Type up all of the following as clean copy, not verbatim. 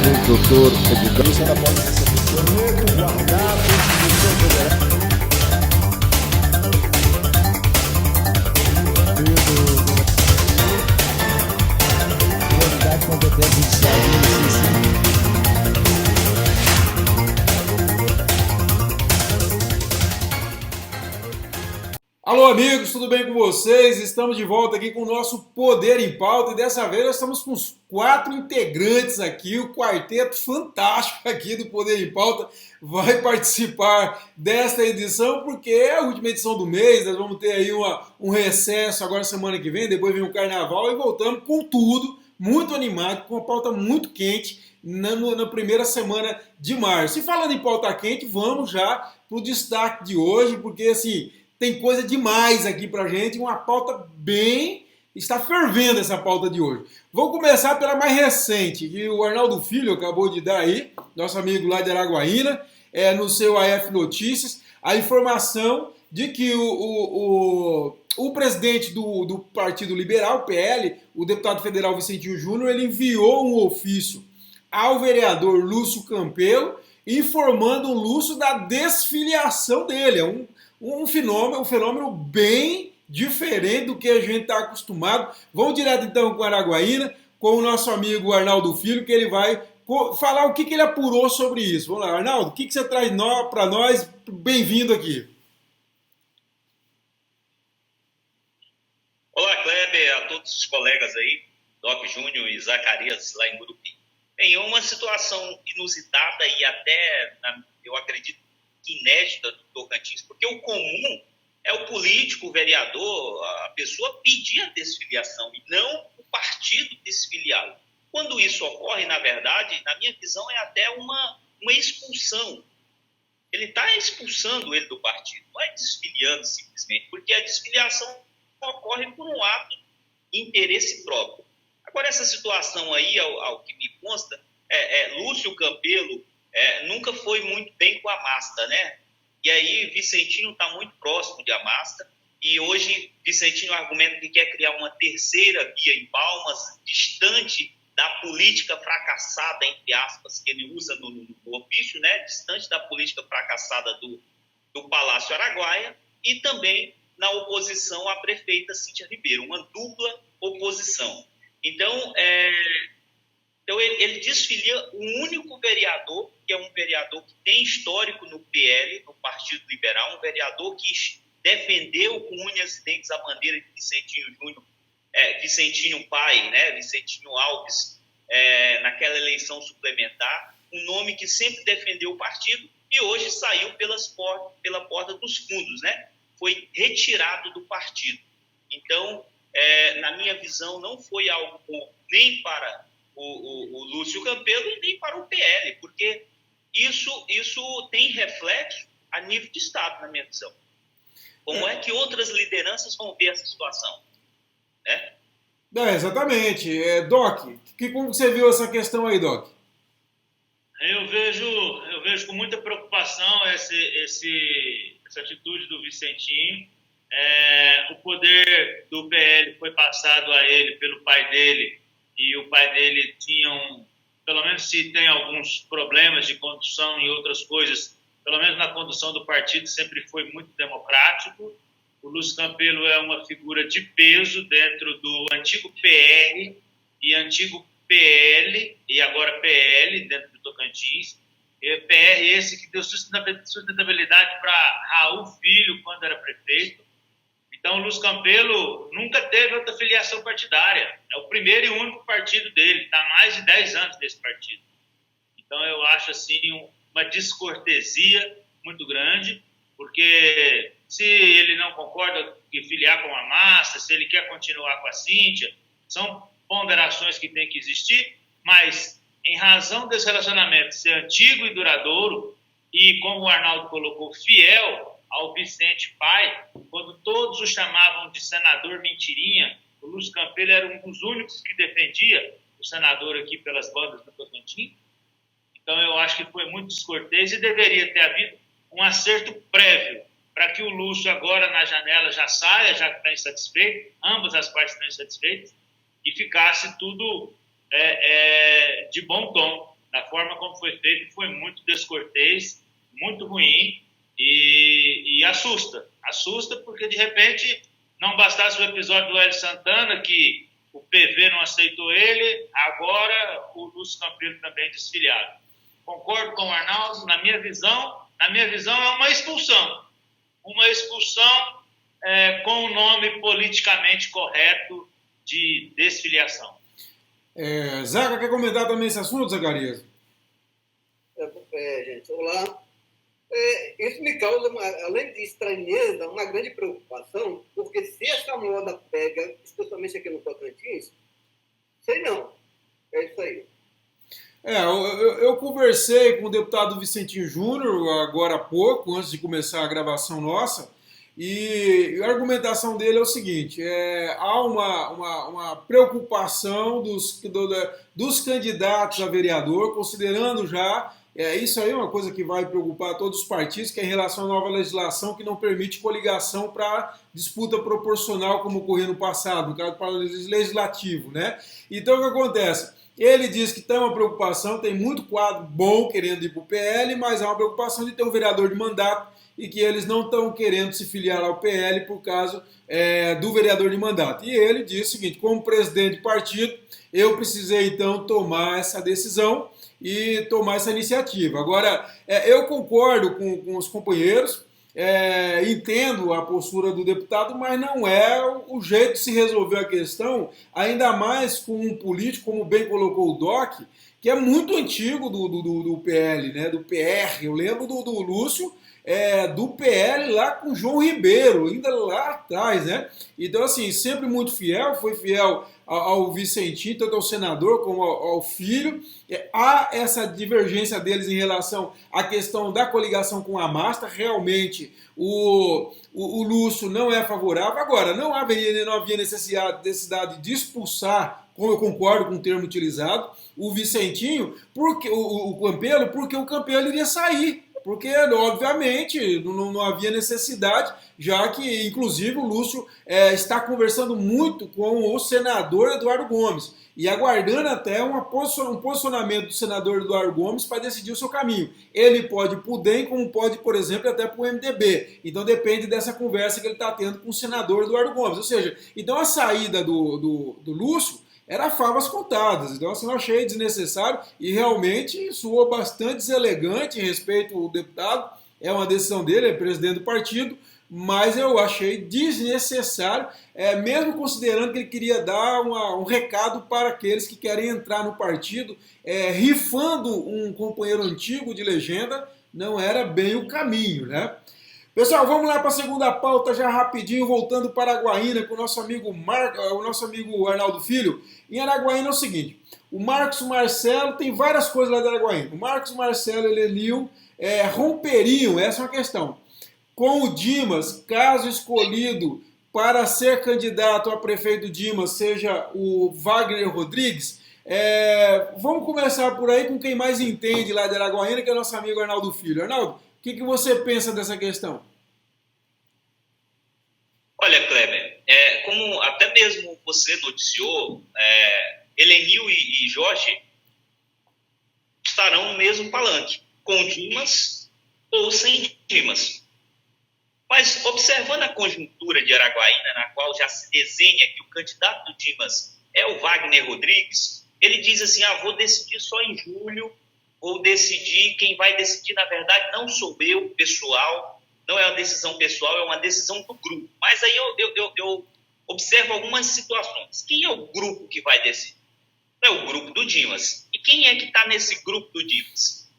doutor Edgar. Alô, amigos, tudo bem com vocês? Estamos de volta aqui com o nosso Poder em Pauta e dessa vez nós estamos com os 4 integrantes aqui, o quarteto fantástico aqui do Poder em Pauta vai participar desta edição porque é a última edição do mês, nós vamos ter aí um recesso agora semana que vem, depois vem o Carnaval e voltamos com tudo, muito animado, com uma pauta muito quente na primeira semana de março. E falando em pauta quente, vamos já para o destaque de hoje, porque assim... tem coisa demais aqui pra gente, uma pauta bem... está fervendo essa pauta de hoje. Vou começar pela mais recente, que o Arnaldo Filho acabou de dar aí, nosso amigo lá de Araguaína, no seu AF Notícias, a informação de que o presidente do Partido Liberal, PL, o deputado federal Vicentinho Júnior, ele enviou um ofício ao vereador Lúcio Campelo, informando o Lúcio da desfiliação dele. É um fenômeno bem diferente do que a gente está acostumado. Vamos direto então com Araguaína, com o nosso amigo Arnaldo Filho, que ele vai falar o que ele apurou sobre isso. Vamos lá, Arnaldo, o que você traz para nós? Bem-vindo aqui. Olá, Kleber, a todos os colegas aí, Doc Júnior e Zacarias lá em Gurupi. Bem, é uma situação inusitada e até, eu acredito, inédita do Tocantins, porque o comum é o político, o vereador, a pessoa pedir a desfiliação e não o partido desfiliá-lo. Quando isso ocorre, na verdade, na minha visão, é até uma expulsão. Ele está expulsando ele do partido, não é desfiliando simplesmente, porque a desfiliação ocorre por um ato de interesse próprio. Agora, essa situação aí, ao que me consta, Lúcio Campelo nunca foi muito bem com a Amasta, né? E aí Vicentinho está muito próximo de Amasta e hoje Vicentinho argumenta que quer criar uma terceira via em Palmas, distante da política fracassada, entre aspas, que ele usa no ofício, né? Distante da política fracassada do Palácio Araguaia e também na oposição à prefeita Cíntia Ribeiro, uma dupla oposição. Então, ele desfilia o único vereador, que é um vereador que tem histórico no PL, no Partido Liberal, um vereador que defendeu com unhas e dentes a bandeira de Vicentinho Júnior, Vicentinho pai, né, Vicentinho Alves, naquela eleição suplementar, um nome que sempre defendeu o partido e hoje saiu pela porta dos fundos, né? Foi retirado do partido. Então, na minha visão, não foi algo bom nem para o Lúcio Campelo e nem para o PL, porque isso tem reflexo a nível de Estado, na minha visão. Como é que outras lideranças vão ver essa situação? Né? Exatamente. Doc, como você viu essa questão aí, Doc? Eu vejo com muita preocupação essa atitude do Vicentinho. O poder do PL foi passado a ele pelo pai dele, e o pai dele pelo menos se tem alguns problemas de condução e outras coisas, pelo menos na condução do partido sempre foi muito democrático. O Lúcio Campelo é uma figura de peso dentro do antigo PR e antigo PL, e agora PL dentro do Tocantins. PR esse que deu sustentabilidade para Raul Filho quando era prefeito. Então, o Lúcio Campelo nunca teve outra filiação partidária. É o primeiro e único partido dele. Está há mais de 10 anos nesse partido. Então, eu acho assim uma descortesia muito grande, porque se ele não concorda em filiar com a Massa, se ele quer continuar com a Cíntia, são ponderações que têm que existir, mas em razão desse relacionamento ser antigo e duradouro, e como o Arnaldo colocou, fiel ao Vicente pai, quando todos o chamavam de senador mentirinha, o Lúcio Campelo era um dos únicos que defendia o senador aqui pelas bandas do Tocantins. Então eu acho que foi muito descortês e deveria ter havido um acerto prévio para que o Lúcio agora na janela já saia, já que está insatisfeito, ambas as partes estão insatisfeitas, e ficasse tudo de bom tom. da forma como foi feito, foi muito descortês, muito ruim e assusta. Assusta porque, de repente, não bastasse o episódio do Hélio Santana, que o PV não aceitou ele, agora o Lúcio Campelo também desfiliado. Concordo com o Arnaldo, na minha visão é uma expulsão. Uma expulsão com o nome politicamente correto de desfiliação. Zaca, quer comentar também esse assunto, Zacarias? Gente, olá. Isso me causa, além de estranheza, uma grande preocupação, porque se essa moda pega, especialmente aqui no Tocantins, sei não. É isso aí. Eu conversei com o deputado Vicentinho Júnior agora há pouco, antes de começar a gravação nossa, e a argumentação dele é o seguinte: há uma preocupação dos candidatos a vereador, considerando já, isso aí é uma coisa que vai preocupar todos os partidos, que é em relação à nova legislação que não permite coligação para disputa proporcional, como ocorreu no passado, no caso do legislativo, né? Então o que acontece? Ele diz que tem uma preocupação, tem muito quadro bom querendo ir para o PL, mas há uma preocupação de ter um vereador de mandato e que eles não estão querendo se filiar ao PL por causa do vereador de mandato. E ele diz o seguinte: como presidente do partido, eu precisei então tomar essa decisão e tomar essa iniciativa. Agora, eu concordo com os companheiros, entendo a postura do deputado, mas não é o jeito de se resolver a questão, ainda mais com um político, como bem colocou o Doc, que é muito antigo do PL, né, do PR. Eu lembro do Lúcio, do PL lá com João Ribeiro, ainda lá atrás, né? Então, assim, sempre muito fiel, foi fiel ao Vicentinho, tanto ao senador como ao filho. Há essa divergência deles em relação à questão da coligação com a Masta. Realmente, o Lúcio não é favorável. Agora, não havia necessidade de expulsar, como eu concordo com o termo utilizado, o Vicentinho, porque o Campelo, porque o Campelo iria sair. Porque, obviamente, não havia necessidade, já que, inclusive, o Lúcio está conversando muito com o senador Eduardo Gomes e aguardando até um posicionamento do senador Eduardo Gomes para decidir o seu caminho. Ele pode ir para o DEM, como pode, por exemplo, até para o MDB. Então, depende dessa conversa que ele está tendo com o senador Eduardo Gomes. Ou seja, então a saída do Lúcio era favas contadas. Então, assim, eu achei desnecessário e realmente soou bastante deselegante em respeito ao deputado. É uma decisão dele, é presidente do partido, mas eu achei desnecessário, mesmo considerando que ele queria dar um recado para aqueles que querem entrar no partido, rifando um companheiro antigo de legenda, não era bem o caminho, né? Pessoal, vamos lá para a segunda pauta já rapidinho, voltando para Araguaína com o nosso amigo Arnaldo Filho. Em Araguaína é o seguinte: o Marcos Marcelo tem várias coisas lá de Araguaína. O Marcos Marcelo e o Lenil romperiam, essa é uma questão, com o Dimas, caso escolhido para ser candidato a prefeito Dimas seja o Wagner Rodrigues. Vamos começar por aí com quem mais entende lá de Araguaína, que é o nosso amigo Arnaldo Filho. Arnaldo, o que você pensa dessa questão? Olha, Kleber, como até mesmo você noticiou, Helenil e Jorge estarão no mesmo palanque, com Dimas ou sem Dimas. Mas observando a conjuntura de Araguaína, na qual já se desenha que o candidato do Dimas é o Wagner Rodrigues, ele diz assim: vou decidir só em julho, vou decidir, quem vai decidir, na verdade, não sou eu, pessoal, não é uma decisão pessoal, é uma decisão do grupo. Mas aí eu observo algumas situações. Quem é o grupo que vai decidir? É o grupo do Dimas. E quem é que está nesse grupo do Dimas?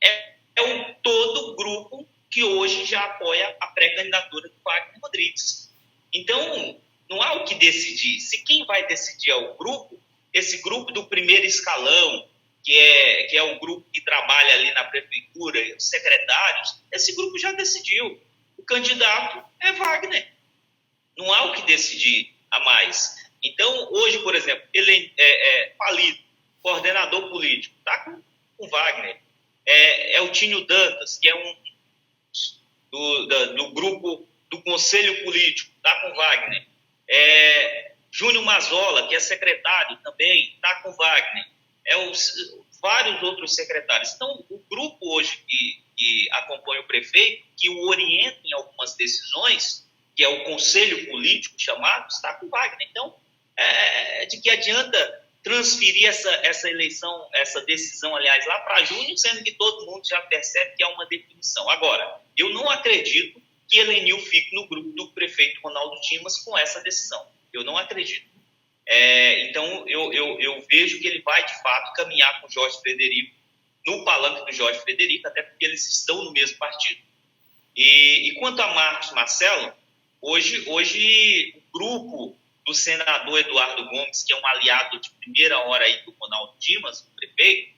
É todo o grupo que hoje já apoia a pré-candidatura do Wagner Rodrigues. Então, não há o que decidir. Se quem vai decidir é o grupo, esse grupo do primeiro escalão, que é o grupo que trabalha ali na prefeitura, os secretários, esse grupo já decidiu. O candidato é Wagner. Não há o que decidir a mais. Então, hoje, por exemplo, ele Palito, coordenador político, está com Wagner. É o Tínio Dantas, que é do grupo do Conselho Político, está com Wagner. Júnior Mazola, que é secretário também, está com Wagner. vários outros secretários. Então, o grupo hoje que acompanha o prefeito, que o orienta em algumas decisões, que é o conselho político chamado, está com Wagner. Então, de que adianta transferir essa eleição, essa decisão, aliás, lá para junho, sendo que todo mundo já percebe que é uma definição. Agora, eu não acredito que Helenil fique no grupo do prefeito Ronaldo Dimas com essa decisão. Eu não acredito. Então, eu vejo que ele vai, de fato, caminhar com o Jorge Frederico, no palanque do Jorge Frederico, até porque eles estão no mesmo partido. E quanto a Marcos Marcelo, hoje o grupo do senador Eduardo Gomes, que é um aliado de primeira hora aí do Ronaldo Dimas, o prefeito,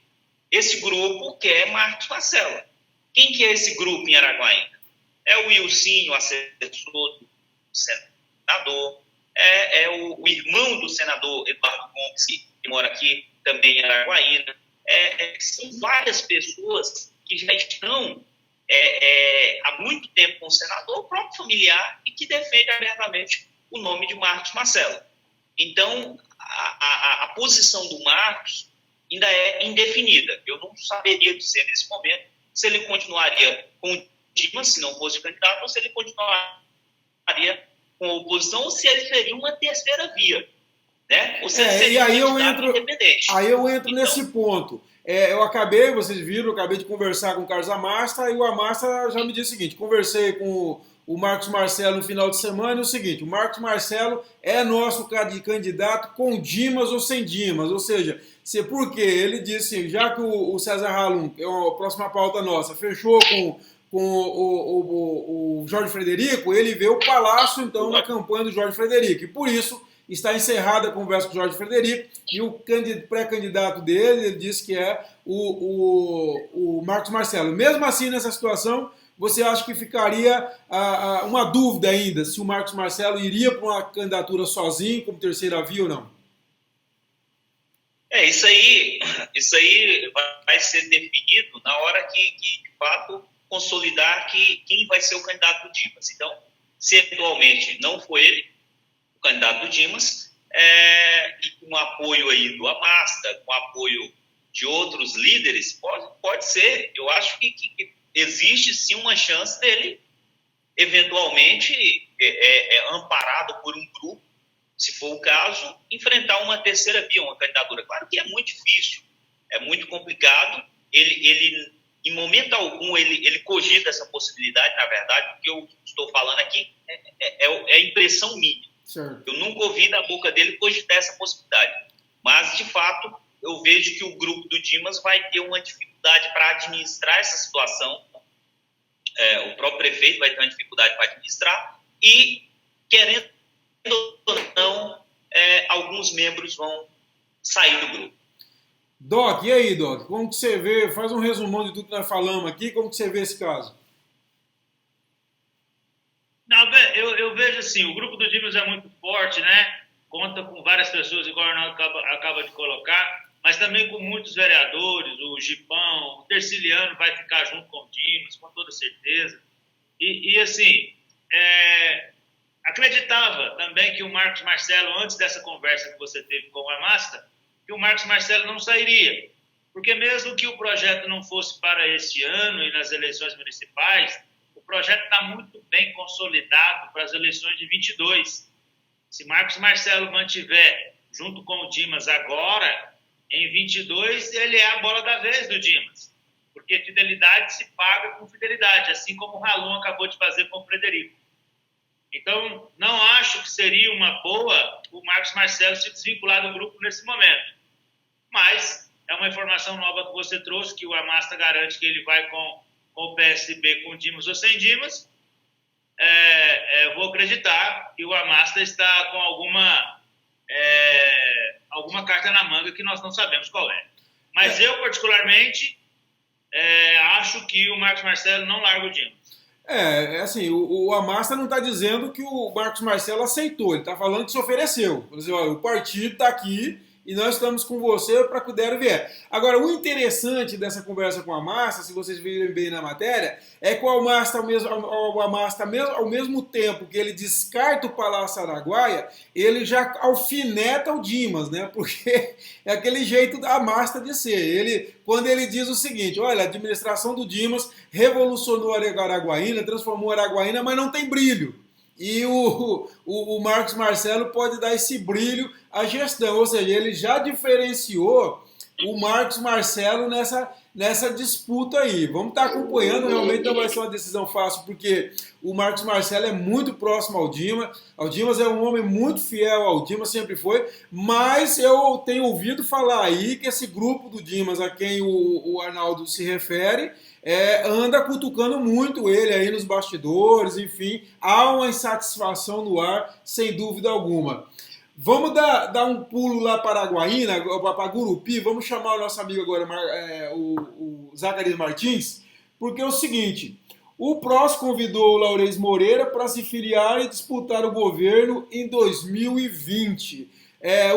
esse grupo quer Marcos Marcelo. Quem que é esse grupo em Araguaína? É o Wilsinho, assessor do senador, o irmão do senador Eduardo Gomes, que mora aqui também em Araguaína. São várias pessoas que já estão há muito tempo com o senador, o próprio familiar, e que defende abertamente o nome de Marcos Marcelo. Então, a posição do Marcos ainda é indefinida. Eu não saberia dizer nesse momento se ele continuaria com o Dimas, se não fosse candidato, ou se ele continuaria com a oposição, ou se ele seria uma terceira via. Né? Ou se ele seria independente. Aí eu entro nesse ponto. Vocês viram, eu acabei de conversar com o Carlos Amasta, e o Amasta já me disse o seguinte: conversei com o Marcos Marcelo no final de semana, e o seguinte: o Marcos Marcelo é nosso candidato com Dimas ou sem Dimas, ou seja, por quê? Ele disse, já que o César Halum, que é a próxima pauta nossa, fechou com o Jorge Frederico, ele vê o palácio, então, na campanha do Jorge Frederico, e por isso está encerrada a conversa com o Jorge Frederico, e o pré-candidato dele, ele disse que é o Marcos Marcelo. Mesmo assim, nessa situação, você acha que ficaria uma dúvida ainda se o Marcos Marcelo iria para uma candidatura sozinho, como terceira via ou não? Isso aí vai ser definido na hora que de fato, consolidar quem vai ser o candidato do Dimas. Então, se eventualmente não for ele, o candidato do Dimas, e com o apoio aí do Amasta, com o apoio de outros líderes, pode ser. Eu acho que existe sim uma chance dele, eventualmente, amparado por um grupo, se for o caso, enfrentar uma terceira via, uma candidatura. Claro que é muito difícil, é muito complicado. Ele em momento algum, ele cogita essa possibilidade, na verdade. O que eu estou falando aqui é impressão minha. Certo. Eu nunca ouvi da boca dele cogitar essa possibilidade. Mas, de fato, eu vejo que o grupo do Dimas vai ter uma dificuldade para administrar essa situação. O próprio prefeito vai ter uma dificuldade para administrar e, querendo ou não, alguns membros vão sair do grupo. Doc, e aí, Doc? Como que você vê? Faz um resumão de tudo que nós falamos aqui. Como que você vê esse caso? Não, eu vejo assim, o grupo do Dimas é muito forte, né? Conta com várias pessoas, igual o Arnaldo acaba de colocar, mas também com muitos vereadores, o Gipão, o Terciliano vai ficar junto com o Dimas, com toda certeza. E assim, acreditava também que o Marcos Marcelo, antes dessa conversa que você teve com o Amasta, que o Marcos Marcelo não sairia. Porque mesmo que o projeto não fosse para este ano e nas eleições municipais, o projeto está muito bem consolidado para as eleições de 22. Se Marcos Marcelo mantiver junto com o Dimas agora, em 22, ele é a bola da vez do Dimas. Porque fidelidade se paga com fidelidade, assim como o Halum acabou de fazer com o Frederico. Então, não acho que seria uma boa o Marcos Marcelo se desvincular do grupo nesse momento. Mas é uma informação nova que você trouxe, que o Amasta garante que ele vai com o PSB, com Dimas ou sem Dimas. Vou acreditar que o Amasta está com alguma carta na manga que nós não sabemos qual é. Mas eu, particularmente, acho que o Marcos Marcelo não larga o Dimas. Assim, o Amasta não está dizendo que o Marcos Marcelo aceitou, ele está falando que se ofereceu. Por exemplo, olha, o partido está aqui e nós estamos com você para que der e vier. Agora, o interessante dessa conversa com a Márcia, se vocês virem bem na matéria, é que o Amasta, ao mesmo tempo que ele descarta o Palácio Araguaia, ele já alfineta o Dimas, né? Porque é aquele jeito da Amasta de ser. Quando ele diz o seguinte, olha, a administração do Dimas revolucionou a Araguaína, transformou a Araguaína, mas não tem brilho. E o Marcos Marcelo pode dar esse brilho à gestão, ou seja, ele já diferenciou o Marcos Marcelo nessa disputa aí. Vamos estar acompanhando, realmente não vai ser uma decisão fácil, porque o Marcos Marcelo é muito próximo ao Dimas. O Dimas é um homem muito fiel ao Dimas, sempre foi, mas eu tenho ouvido falar aí que esse grupo do Dimas, a quem o Arnaldo se refere, anda cutucando muito ele aí nos bastidores, enfim, há uma insatisfação no ar, sem dúvida alguma. Vamos dar um pulo lá para Araguaína, para Gurupi, vamos chamar o nosso amigo agora, o Zacarias Martins, porque é o seguinte, o PROS convidou o Laurez Moreira para se filiar e disputar o governo em 2020.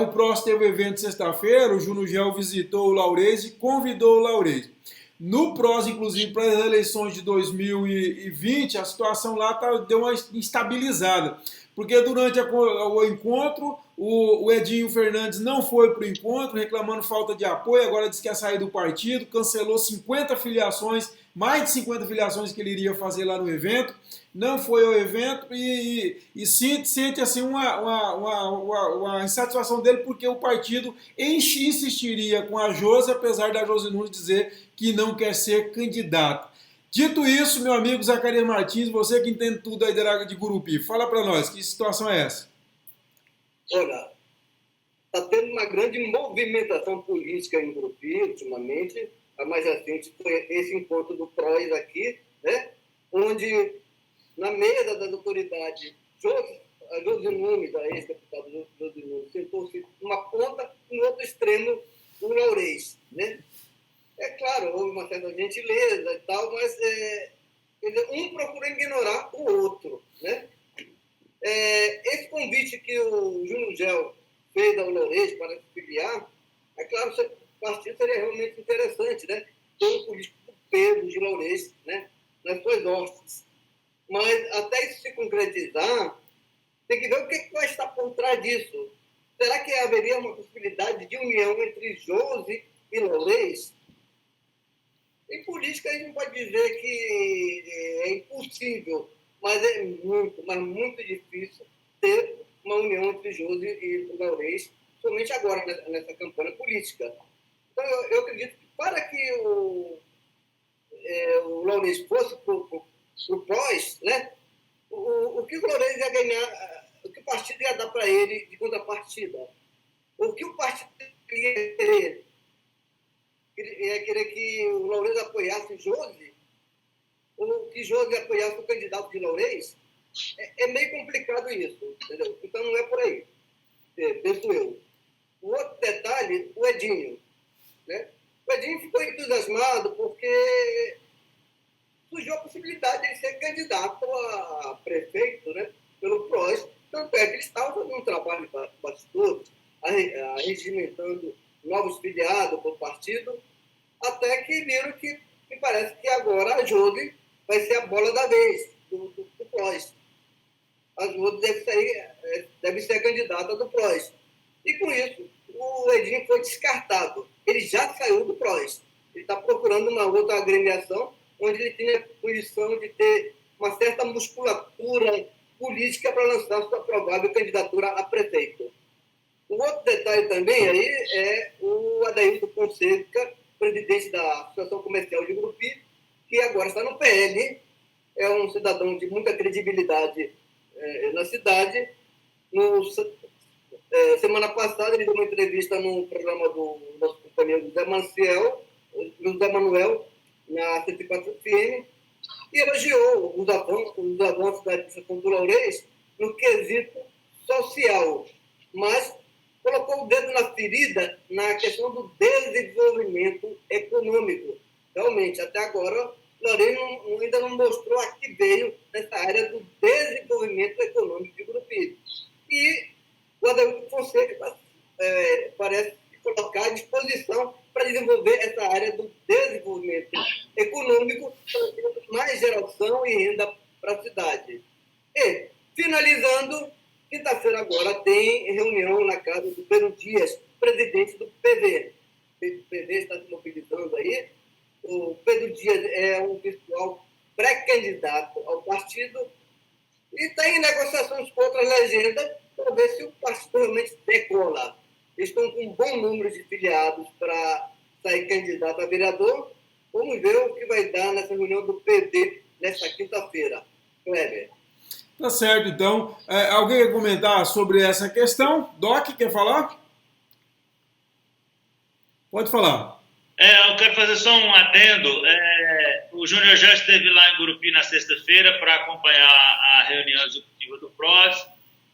O PROS teve um evento sexta-feira, o Júnior Gel visitou o Laurez e convidou o Laurez. No PROS, inclusive, para as eleições de 2020, a situação lá deu uma estabilizada. Porque durante o encontro, o Edinho Fernandes não foi para o encontro, reclamando falta de apoio, agora disse que ia sair do partido, cancelou 50 filiações, mais de 50 filiações que ele iria fazer lá no evento, não foi ao evento e sente assim uma insatisfação dele porque o partido insistiria com a Josi, apesar da Josi Nunes dizer que não quer ser candidata. Dito isso, meu amigo Zacarias Martins, você que entende tudo aí de Gurupi, fala para nós, que situação é essa? Olha, está tendo uma grande movimentação política em Gurupi ultimamente. A mais recente foi esse encontro do PROS aqui, né? Onde, na mesa das autoridades, a Josi Nunes, a ex-deputada Josi Nunes, sentou-se uma ponta e no outro extremo o Laurez, né? É claro, houve uma certa gentileza e tal, mas um procura ignorar o outro, né? Esse convite que o Júnior Gel fez ao Laurez para se filiar, é claro, o partido seria realmente interessante, né? Ter um político do peso de Laurez, né? Nas suas hostes. Mas até isso se concretizar, tem que ver o que vai estar por trás disso. Será que haveria uma possibilidade de união entre Josi e Laurez? Em política, a gente não pode dizer que é impossível, mas é muito difícil ter uma união entre Josi e Laurez, somente agora, nessa campanha política. Então, eu acredito que para que o Laurez fosse para o PROS, né, o que o Laurez ia ganhar, o que o partido ia dar para ele de contrapartida? O que o partido ia querer? Ia querer que o Laurez apoiasse Josi? Ou que Josi apoiasse o candidato de Laurez? É meio complicado isso, entendeu? Então não é por aí, penso eu. O outro detalhe, o Edinho, né? O Edinho ficou entusiasmado porque surgiu a possibilidade de ele ser candidato a prefeito, né, pelo PROS, tanto é que ele estava fazendo um trabalho de bastidores, regimentando novos filiados para o partido, até que viram que me parece que agora a Josi vai ser a bola da vez do PROS. A Josi deve ser a candidata do PROS. E com isso, o Edinho foi descartado. Ele já saiu do PROS. Ele está procurando uma outra agremiação onde ele tenha condição de ter uma certa musculatura política para lançar sua provável candidatura a prefeito. Um outro detalhe também aí é o Adailton Fonseca, presidente da Associação Comercial de Gurupi, que agora está no PL, é um cidadão de muita credibilidade na cidade. Semana passada ele deu uma entrevista no programa do nosso companheiro José Manuel, na 104 FM, e elogiou os avanços da administração do Laurez no quesito social, mas colocou o dedo na ferida na questão do desenvolvimento econômico. Realmente, até agora, o Laurez ainda não mostrou a que veio nessa área do desenvolvimento econômico de Gurupi. E o Adailton Fonseca parece colocar à disposição para desenvolver essa área do desenvolvimento econômico, trazendo mais geração e renda para a cidade. E, finalizando, quinta-feira agora tem reunião na casa do Pedro Dias, presidente do PV. O PV está se mobilizando aí. O Pedro Dias é um virtual pré-candidato ao partido e está em negociações com outras legendas para ver se o partido realmente decola. Estão com um bom número de filiados para sair candidato a vereador. Vamos ver o que vai dar nessa reunião do PD nesta quinta-feira. Kleber. Tá certo, então. Alguém quer comentar sobre essa questão? Doc, quer falar? Pode falar. Eu quero fazer só um adendo. O Júnior já esteve lá em Gurupi na sexta-feira para acompanhar a reunião executiva do PROS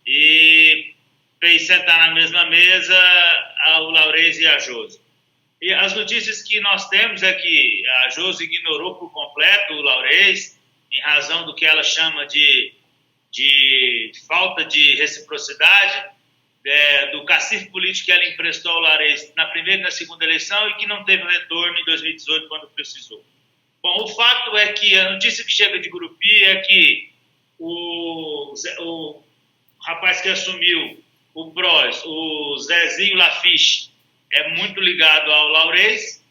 e fez sentar na mesma mesa o Laurez e a Josi. E as notícias que nós temos é que a Josi ignorou por completo o Laurez em razão do que ela chama de falta de reciprocidade, do cacife político que ela emprestou ao Laurez na primeira e na segunda eleição e que não teve retorno em 2018 quando precisou. Bom, o fato é que a notícia que chega de Gurupi é que o rapaz que assumiu o PROS, o Zezinho Lafiche, é muito ligado ao Laurez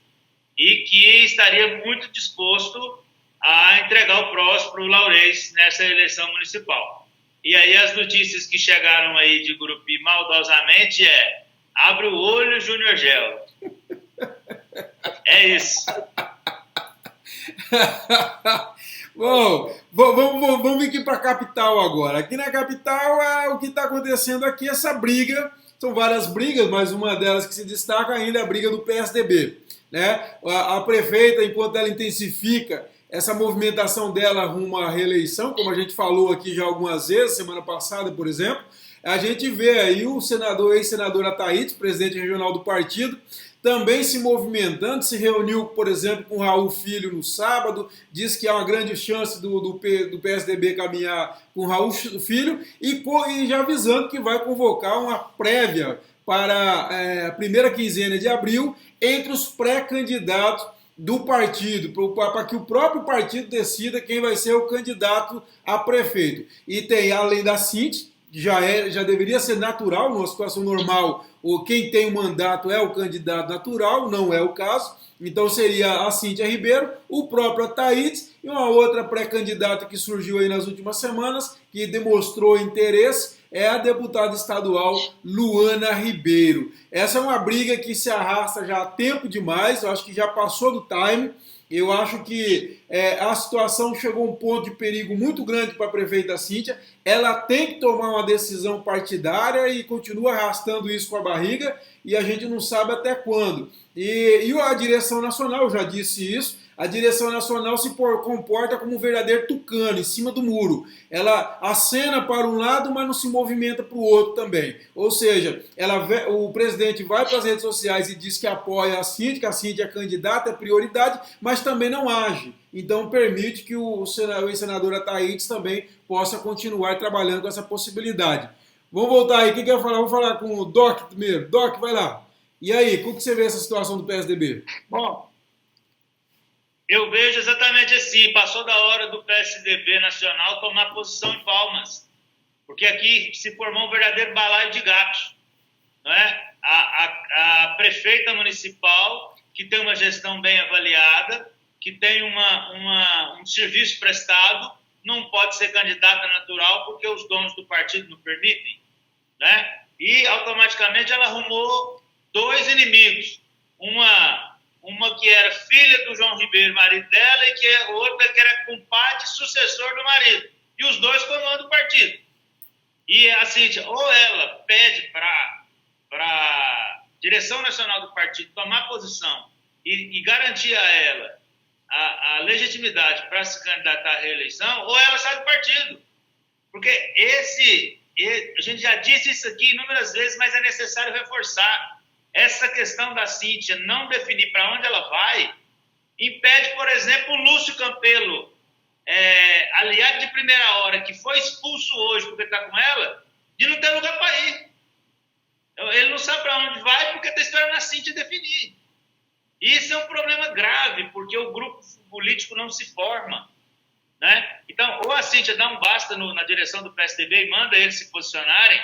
e que estaria muito disposto a entregar o PROS para o Laurez nessa eleição municipal. E aí as notícias que chegaram aí de Gurupi maldosamente abre o olho, Júnior Gel. É isso. Bom, vamos aqui para a capital agora. Aqui na capital, o que está acontecendo aqui, essa briga, são várias brigas, mas uma delas que se destaca ainda é a briga do PSDB. Né? A prefeita, enquanto ela intensifica essa movimentação dela rumo à reeleição, como a gente falou aqui já algumas vezes, semana passada, por exemplo, a gente vê aí o ex-senador Ataídes, presidente regional do partido, também se movimentando, se reuniu, por exemplo, com o Raul Filho no sábado, disse que há uma grande chance do PSDB caminhar com o Raul Filho e já avisando que vai convocar uma prévia para a primeira quinzena de abril entre os pré-candidatos do partido, para que o próprio partido decida quem vai ser o candidato a prefeito. E tem, além da Cintia, já deveria ser natural, numa situação normal, quem tem o mandato é o candidato natural, não é o caso, então seria a Cíntia Ribeiro, o próprio Ataídes e uma outra pré-candidata que surgiu aí nas últimas semanas, que demonstrou interesse, é a deputada estadual Luana Ribeiro. Essa é uma briga que se arrasta já há tempo demais, eu acho que já passou do time. Eu acho que a situação chegou a um ponto de perigo muito grande para a prefeita Cíntia. Ela tem que tomar uma decisão partidária e continua arrastando isso com a barriga e a gente não sabe até quando. E a direção nacional, eu já disse isso, a direção nacional se comporta como um verdadeiro tucano em cima do muro. Ela acena para um lado, mas não se movimenta para o outro também. Ou seja, o presidente vai para as redes sociais e diz que apoia a Cíntia é candidata, é prioridade, mas também não age. Então permite que o ex-senador Ataídes também possa continuar trabalhando com essa possibilidade. Vamos voltar aí, quem quer falar? Vamos falar com o Doc primeiro. Doc, vai lá. E aí, como que você vê essa situação do PSDB? Bom, eu vejo exatamente assim, passou da hora do PSDB nacional tomar posição em Palmas, porque aqui se formou um verdadeiro balaio de gatos, não é? A prefeita municipal, que tem uma gestão bem avaliada, que tem um serviço prestado, não pode ser candidata natural porque os donos do partido não permitem, né? E automaticamente ela arrumou dois inimigos, uma que era filha do João Ribeiro, marido dela, e outra que era compadre e sucessor do marido. E os dois comandam o partido. E a Cíntia, ou ela pede para a direção nacional do partido tomar posição e garantir a ela a legitimidade para se candidatar à reeleição, ou ela sai do partido. Porque a gente já disse isso aqui inúmeras vezes, mas é necessário reforçar. Essa questão da Cíntia não definir para onde ela vai impede, por exemplo, o Lúcio Campelo, aliado de primeira hora, que foi expulso hoje porque está com ela, de não ter lugar para ir. Ele não sabe para onde vai porque está esperando a Cíntia definir. Isso é um problema grave, porque o grupo político não se forma. Né? Então, ou a Cíntia dá um basta na direção do PSDB e manda eles se posicionarem,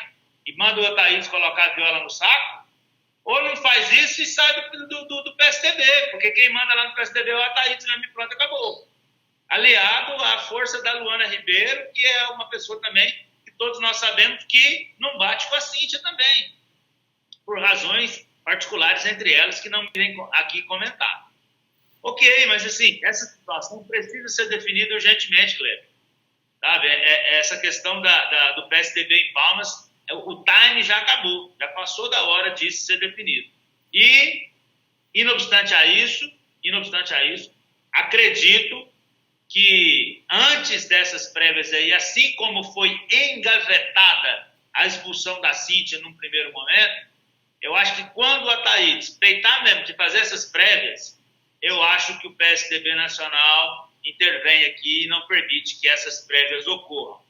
e manda o Ataídes colocar a viola no saco, ou não faz isso e sai do PSDB, porque quem manda lá no PSDB é o Ataídes mesmo e pronto, acabou. Aliado à força da Luana Ribeiro, que é uma pessoa também que todos nós sabemos que não bate com a Cíntia também, por razões particulares entre elas que não irem aqui comentar. Ok, mas assim, essa situação precisa ser definida urgentemente, Cleber. Sabe? Essa questão do PSDB em Palmas, o time já acabou, já passou da hora disso ser definido. E, não obstante a isso, acredito que antes dessas prévias aí, assim como foi engavetada a expulsão da Cíntia num primeiro momento, eu acho que quando o Ataídes peitar mesmo de fazer essas prévias, eu acho que o PSDB nacional intervém aqui e não permite que essas prévias ocorram.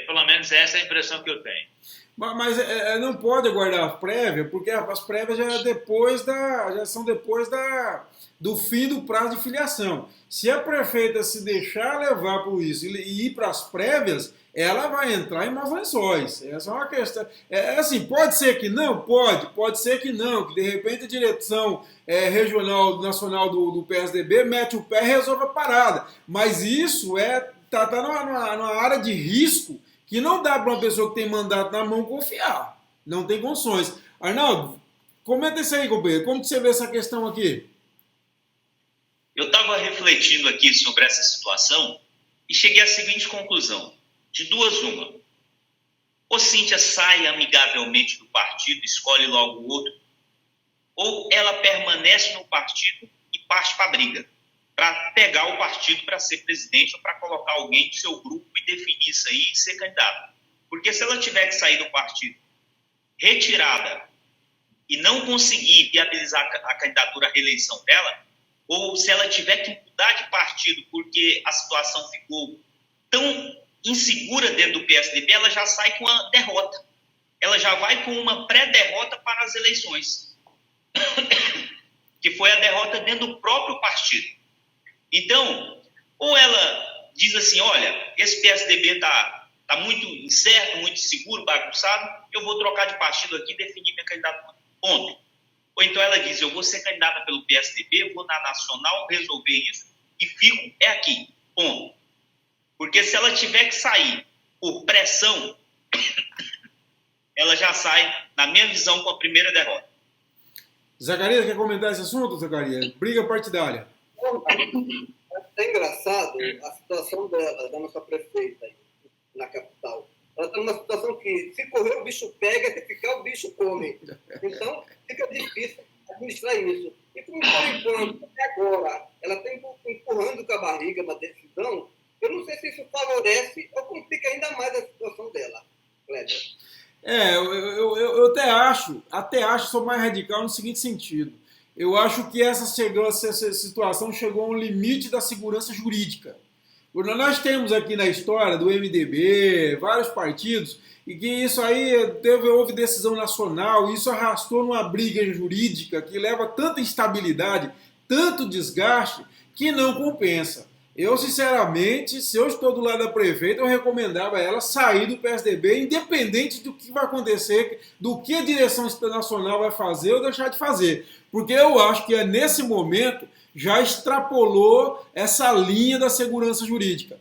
Pelo menos essa é a impressão que eu tenho. Mas não pode aguardar a prévia, porque as prévias já são depois do fim do prazo de filiação. Se a prefeita se deixar levar por isso e ir para as prévias, ela vai entrar em maus lençóis. Essa é uma questão. Assim, pode ser que não? Pode ser que não, que de repente a direção regional, nacional do PSDB mete o pé e resolve a parada. Mas isso tá numa área de risco que não dá para uma pessoa que tem mandato na mão confiar. Não tem condições. Arnaldo, comenta isso aí, companheiro. Como que você vê essa questão aqui? Eu estava refletindo aqui sobre essa situação e cheguei à seguinte conclusão. De duas, uma. Ou Cíntia sai amigavelmente do partido, escolhe logo o outro, ou ela permanece no partido e parte para a briga, para pegar o partido para ser presidente ou para colocar alguém do seu grupo e definir isso aí e ser candidato. Porque se ela tiver que sair do partido retirada e não conseguir viabilizar a candidatura à reeleição dela, ou se ela tiver que mudar de partido porque a situação ficou tão insegura dentro do PSDB, ela já sai com a derrota. Ela já vai com uma pré-derrota para as eleições, que foi a derrota dentro do próprio partido. Então, ou ela diz assim, olha, esse PSDB está muito incerto, muito inseguro, bagunçado, eu vou trocar de partido aqui e definir minha candidatura. Ponto. Ou então ela diz, eu vou ser candidata pelo PSDB, vou na nacional resolver isso e fico aqui. Ponto. Porque se ela tiver que sair por pressão, ela já sai, na minha visão, com a primeira derrota. Zacarias, quer comentar esse assunto, Zacarias? Briga partidária. É engraçado a situação da nossa prefeita na capital. Ela está numa situação que, se correr, o bicho pega, se ficar, o bicho come. Então, fica difícil administrar isso. E como, por enquanto, até agora, ela está empurrando com a barriga uma decisão, eu não sei se isso favorece ou complica ainda mais a situação dela, Kleber. Eu até acho, sou mais radical no seguinte sentido. Eu acho que essa situação chegou a um limite da segurança jurídica. Nós temos aqui na história do MDB, vários partidos, e que isso aí houve decisão nacional, e isso arrastou numa briga jurídica que leva tanta instabilidade, tanto desgaste, que não compensa. Eu, sinceramente, se eu estou do lado da prefeita, eu recomendava ela sair do PSDB, independente do que vai acontecer, do que a direção nacional vai fazer ou deixar de fazer. Porque eu acho que nesse momento já extrapolou essa linha da segurança jurídica.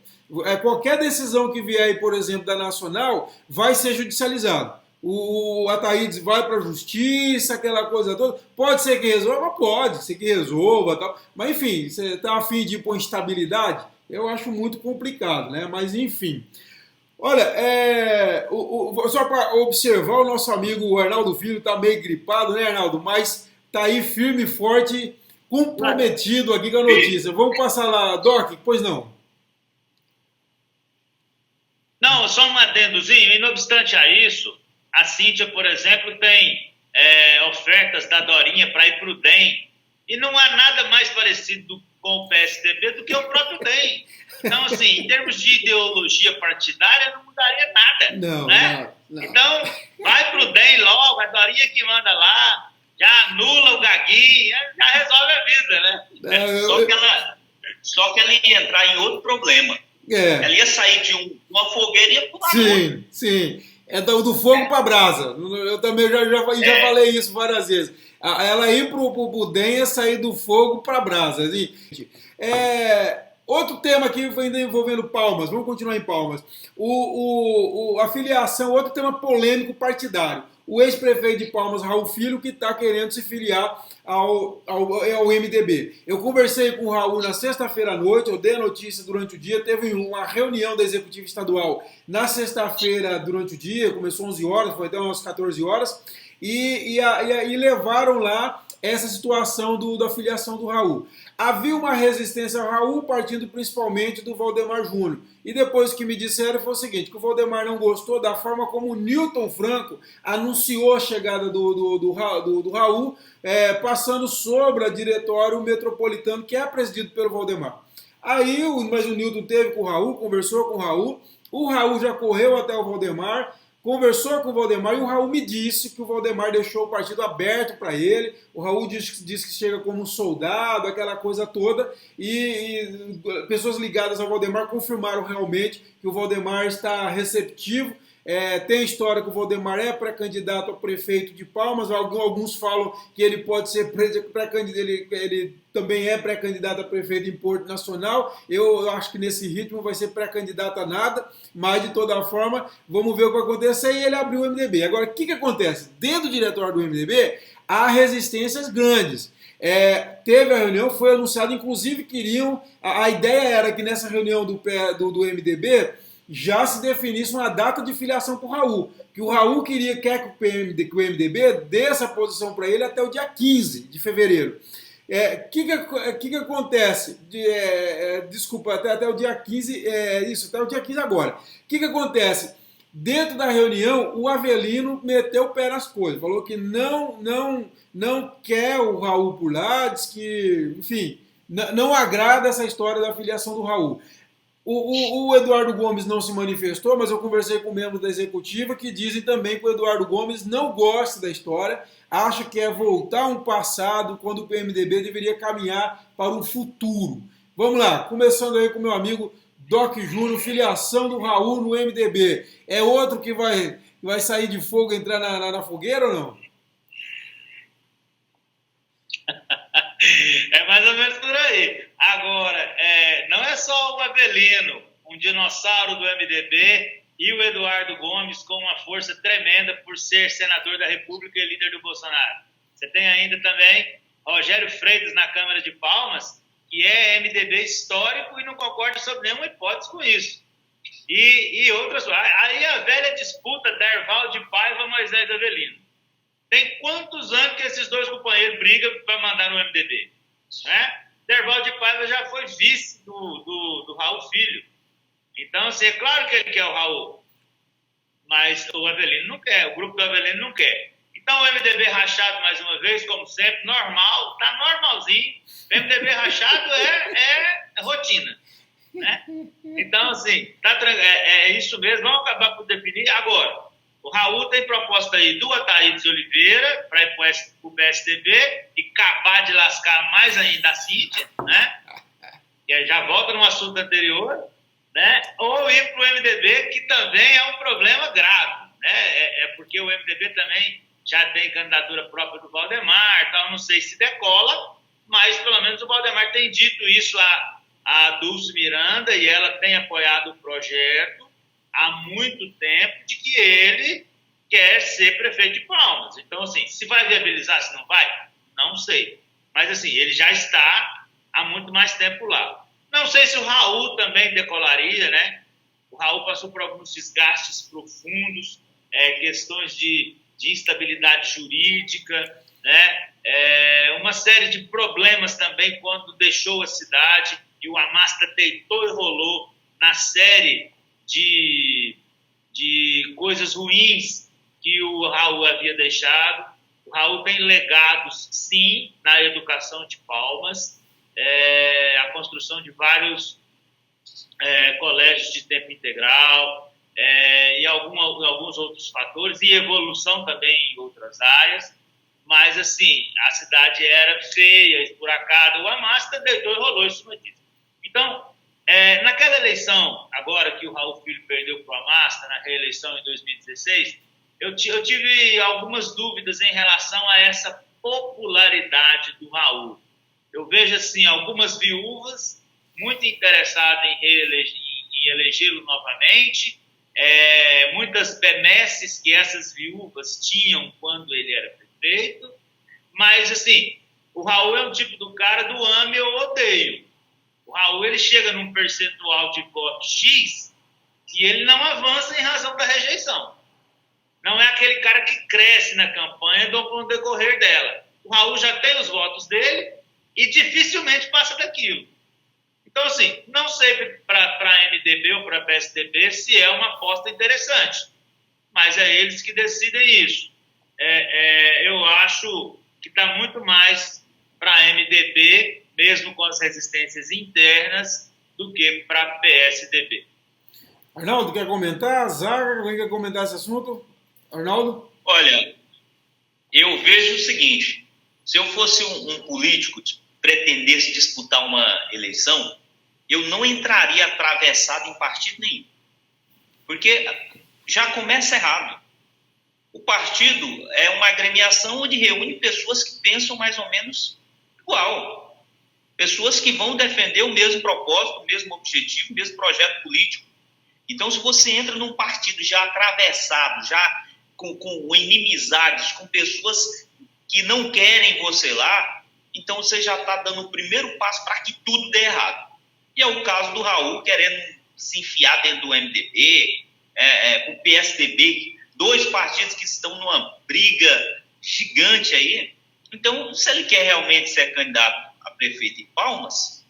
Qualquer decisão que vier aí, por exemplo, da Nacional, vai ser judicializada. O Ataídes vai para a justiça, aquela coisa toda. Pode ser que resolva? Pode ser que resolva. Tal. Mas, enfim, você está a fim de ir por instabilidade? Eu acho muito complicado, né? Mas, enfim. Olha, só para observar, o nosso amigo Arnaldo Filho está meio gripado, né, Arnaldo? Mas está aí firme e forte, comprometido aqui com a notícia. Vamos passar lá, Doc? Pois não. Não, só um adendozinho. E não obstante a isso, a Cíntia, por exemplo, tem ofertas da Dorinha para ir para o DEM. E não há nada mais parecido com o PSDB do que o próprio DEM. Então, assim, em termos de ideologia partidária, não mudaria nada. Não, né? Não. Então, vai pro DEM logo, a Dorinha que manda lá, já anula o Gaguinho, já resolve a vida, né? Só que ela ia entrar em outro problema. Ela ia sair de uma fogueira e ia pular outra. Sim. É do fogo para brasa. Eu também já falei isso várias vezes. Ela ir pro DEM é sair do fogo para brasa. Outro tema aqui ainda envolvendo Palmas. Vamos continuar em Palmas. A filiação, outro tema polêmico partidário. O ex-prefeito de Palmas, Raul Filho, que está querendo se filiar ao MDB. Eu conversei com o Raul na sexta-feira à noite, eu dei a notícia durante o dia, teve uma reunião da Executiva Estadual na sexta-feira durante o dia, começou 11 horas, foi até umas 14 horas, e levaram lá essa situação da filiação do Raul. Havia uma resistência ao Raul partindo principalmente do Valdemar Júnior. E depois que me disseram foi o seguinte, que o Valdemar não gostou da forma como o Newton Franco anunciou a chegada do Raul, passando sobre a diretório metropolitano, que é presidido pelo Valdemar. Mas o Newton teve com o Raul, conversou com o Raul já correu até o Valdemar, conversou com o Valdemar e o Raul me disse que o Valdemar deixou o partido aberto para ele. O Raul diz que chega como um soldado, aquela coisa toda. E pessoas ligadas ao Valdemar confirmaram realmente que o Valdemar está receptivo. Tem história que o Valdemar é pré-candidato a prefeito de Palmas. Alguns falam que ele pode ser pré-candidato, ele também é pré-candidato a prefeito em Porto Nacional. Eu acho que nesse ritmo vai ser pré-candidato a nada, mas de toda forma, vamos ver o que vai acontecer. E ele abriu o MDB. Agora, o que acontece? Dentro do diretório do MDB, há resistências grandes. Teve a reunião, foi anunciado, inclusive queriam, a ideia era que nessa reunião do MDB já se definisse uma data de filiação para o Raul, que o Raul quer que o MDB dê essa posição para ele até o dia 15 de fevereiro. Que acontece? Desculpa, até o dia 15, até o dia 15 agora. O que acontece? Dentro da reunião, o Avelino meteu o pé nas coisas, falou que não quer o Raul por lá, diz que, enfim, não agrada essa história da filiação do Raul. O Eduardo Gomes não se manifestou, mas eu conversei com membros da executiva que dizem também que o Eduardo Gomes não gosta da história, acha que é voltar a um passado quando o PMDB deveria caminhar para um futuro. Vamos lá, começando aí com o meu amigo Doc Júnior, filiação do Raul no MDB. É outro que vai sair de fogo e entrar na fogueira ou não? É mais ou menos por aí. Agora, não é só o Avelino, um dinossauro do MDB, e o Eduardo Gomes com uma força tremenda por ser senador da República e líder do Bolsonaro. Você tem ainda também Rogério Freitas na Câmara de Palmas, que é MDB histórico e não concorda sobre nenhuma hipótese com isso. E outras. Aí a velha disputa da Derval de Paiva e Moisés Avelino. Tem quantos anos que esses dois companheiros brigam para mandar no MDB? Né? Derval de Paiva já foi vice do Raul Filho. Então, assim, é claro que ele quer o Raul, mas o Avelino não quer, o grupo do Avelino não quer. Então, o MDB rachado, mais uma vez, como sempre, normal, tá normalzinho. O MDB rachado é rotina. Né? Então, assim, é isso mesmo, vamos acabar por definir agora. O Raul tem proposta aí do Ataídes Oliveira para ir para o PSDB e acabar de lascar mais ainda a Cíntia, né? Que já volta no assunto anterior, né? Ou ir para o MDB, que também é um problema grave, né? Porque o MDB também já tem candidatura própria do Valdemar, então não sei se decola, mas pelo menos o Valdemar tem dito isso a Dulce Miranda e ela tem apoiado o projeto há muito tempo de que ele quer ser prefeito de Palmas. Então, assim, se vai viabilizar, se não vai, não sei. Mas, assim, ele já está há muito mais tempo lá. Não sei se o Raul também decolaria, né? O Raul passou por alguns desgastes profundos, questões de instabilidade jurídica, né? Uma série de problemas também quando deixou a cidade e o Amasta deitou e rolou na série de coisas ruins que o Raul havia deixado. O Raul tem legados, sim, na educação de Palmas, a construção de vários colégios de tempo integral, e alguns outros fatores, e evolução também em outras áreas, mas assim, a cidade era feia, esburacada, o Amasta deitou e rolou em cima disso. Então, naquela eleição, agora que o Raul Filho perdeu para o Amasta, na reeleição em 2016, eu tive algumas dúvidas em relação a essa popularidade do Raul. Eu vejo assim, algumas viúvas muito interessadas em elegê-lo novamente, muitas benesses que essas viúvas tinham quando ele era prefeito, mas assim, o Raul é um tipo do cara do ame ou odeio. O Raul, ele chega num percentual de voto X e ele não avança em razão da rejeição. Não é aquele cara que cresce na campanha no decorrer dela. O Raul já tem os votos dele e dificilmente passa daquilo. Então, assim, não sei para MDB ou para PSDB se é uma aposta interessante, mas é eles que decidem isso. Eu acho que está muito mais para MDB, mesmo com as resistências internas, do que para PSDB. Arnaldo, quer comentar? Zaga, alguém quer comentar esse assunto? Arnaldo? Olha, eu vejo o seguinte, se eu fosse um político que pretendesse disputar uma eleição, eu não entraria atravessado em partido nenhum, porque já começa errado. O partido é uma agremiação onde reúne pessoas que pensam mais ou menos igual, pessoas que vão defender o mesmo propósito, o mesmo objetivo, o mesmo projeto político. Então, se você entra num partido já atravessado, já com inimizades, com pessoas que não querem você lá, então você já está dando o primeiro passo para que tudo dê errado. E é o caso do Raul querendo se enfiar dentro do MDB, o PSDB, dois partidos que estão numa briga gigante aí. Então, se ele quer realmente ser candidato a prefeito em Palmas,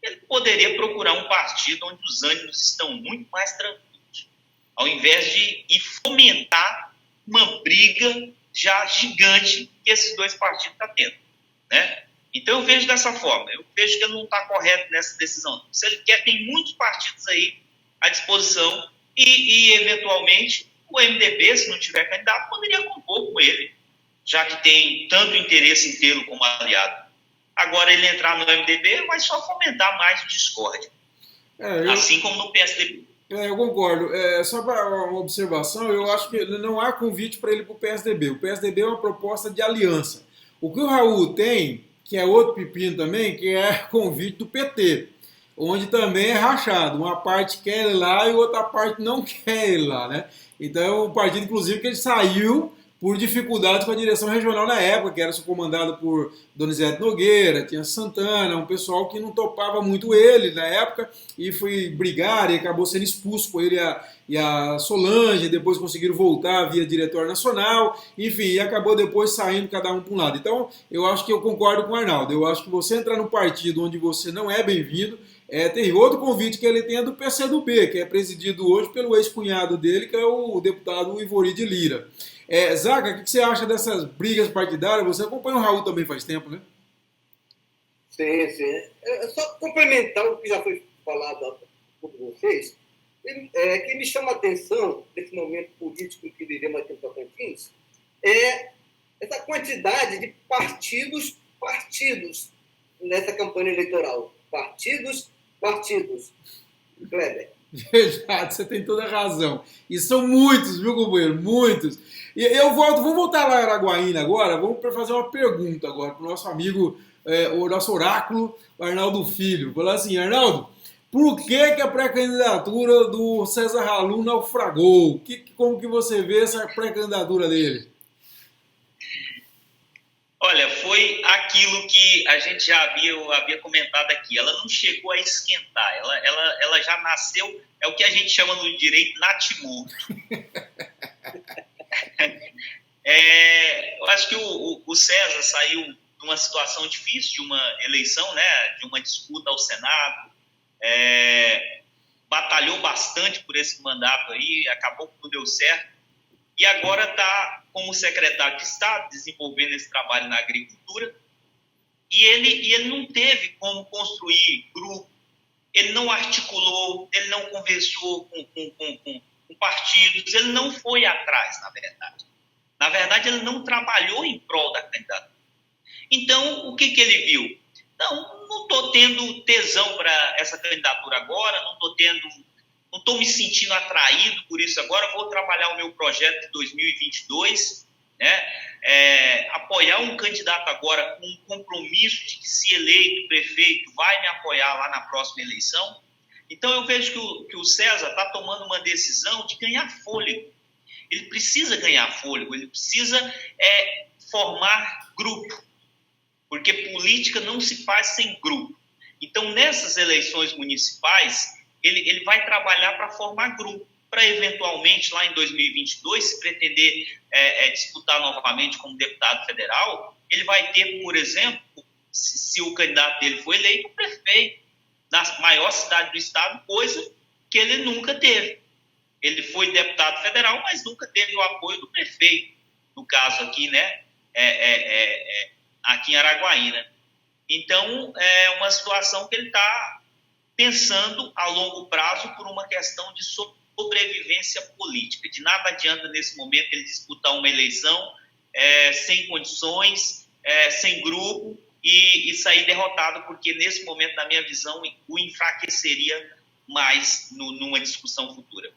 ele poderia procurar um partido onde os ânimos estão muito mais tranquilos, ao invés de ir fomentar uma briga já gigante que esses dois partidos estão tendo, né? Então eu vejo dessa forma, eu vejo que ele não está correto nessa decisão. Se ele quer, tem muitos partidos aí à disposição e eventualmente o MDB, se não tiver candidato, poderia compor com ele, já que tem tanto interesse em tê-lo como aliado. Agora ele entrar no MDB vai só fomentar mais o discórdia, assim como no PSDB. Eu concordo. Só para uma observação, eu acho que não há convite para ele para o PSDB. O PSDB é uma proposta de aliança. O que o Raul tem, que é outro pepino também, que é convite do PT, onde também é rachado. Uma parte quer ir lá e outra parte não quer ir lá, né? Então é um partido, inclusive, que ele saiu por dificuldades com a direção regional na época, que era comandada por Donizete Nogueira, tinha Santana, um pessoal que não topava muito ele na época, e foi brigar e acabou sendo expulso com ele e a Solange, depois conseguiram voltar via diretório nacional, enfim, e acabou depois saindo cada um para um lado. Então, eu acho que eu concordo com o Arnaldo, eu acho que você entrar num partido onde você não é bem-vindo, tem outro convite que ele tem do PCdoB, que é presidido hoje pelo ex-cunhado dele, que é o deputado Ivori de Lira. Zaga, o que você acha dessas brigas partidárias? Você acompanha o Raul também faz tempo, né? Sim, sim. Só complementar o que já foi falado por vocês, que me chama a atenção nesse momento político que vivemos aqui em Tocantins, é essa quantidade de partidos nessa campanha eleitoral. Partidos. Kleber. Verdade, você tem toda a razão. E são muitos, viu, companheiro? Muitos. E vamos voltar lá em Araguaína agora, vamos fazer uma pergunta agora para o nosso amigo, o nosso oráculo, Arnaldo Filho. Falar assim, Arnaldo, por que a pré-candidatura do César Ralu naufragou? Como que você vê essa pré-candidatura dele? Olha, foi aquilo que a gente já havia comentado aqui. Ela não chegou a esquentar, ela já nasceu, é o que a gente chama no direito natimorto. Eu acho que o César saiu de uma situação difícil, de uma eleição, né, de uma disputa ao Senado, batalhou bastante por esse mandato aí, acabou que não deu certo, e agora está como secretário de Estado, desenvolvendo esse trabalho na agricultura, e ele não teve como construir grupo, ele não articulou, ele não conversou com partidos, ele não foi atrás, na verdade. Na verdade, ele não trabalhou em prol da candidatura. Então, o que ele viu? Não estou tendo tesão para essa candidatura agora, não estou me sentindo atraído por isso agora, vou trabalhar o meu projeto de 2022, né? Apoiar um candidato agora com um compromisso de que, se eleito prefeito, vai me apoiar lá na próxima eleição. Então, eu vejo que o César está tomando uma decisão de ganhar fôlego. Ele precisa ganhar fôlego, ele precisa formar grupo, porque política não se faz sem grupo. Então, nessas eleições municipais, ele vai trabalhar para formar grupo, para eventualmente, lá em 2022, se pretender disputar novamente como deputado federal, ele vai ter, por exemplo, se o candidato dele for eleito, o prefeito na maior cidade do estado, coisa que ele nunca teve. Ele foi deputado federal, mas nunca teve o apoio do prefeito, no caso aqui, né, aqui em Araguaína. Então, é uma situação que ele está pensando a longo prazo por uma questão de sobrevivência política. De nada adianta, nesse momento, ele disputar uma eleição sem condições, sem grupo, e sair derrotado, porque, nesse momento, na minha visão, o enfraqueceria mais numa discussão futura.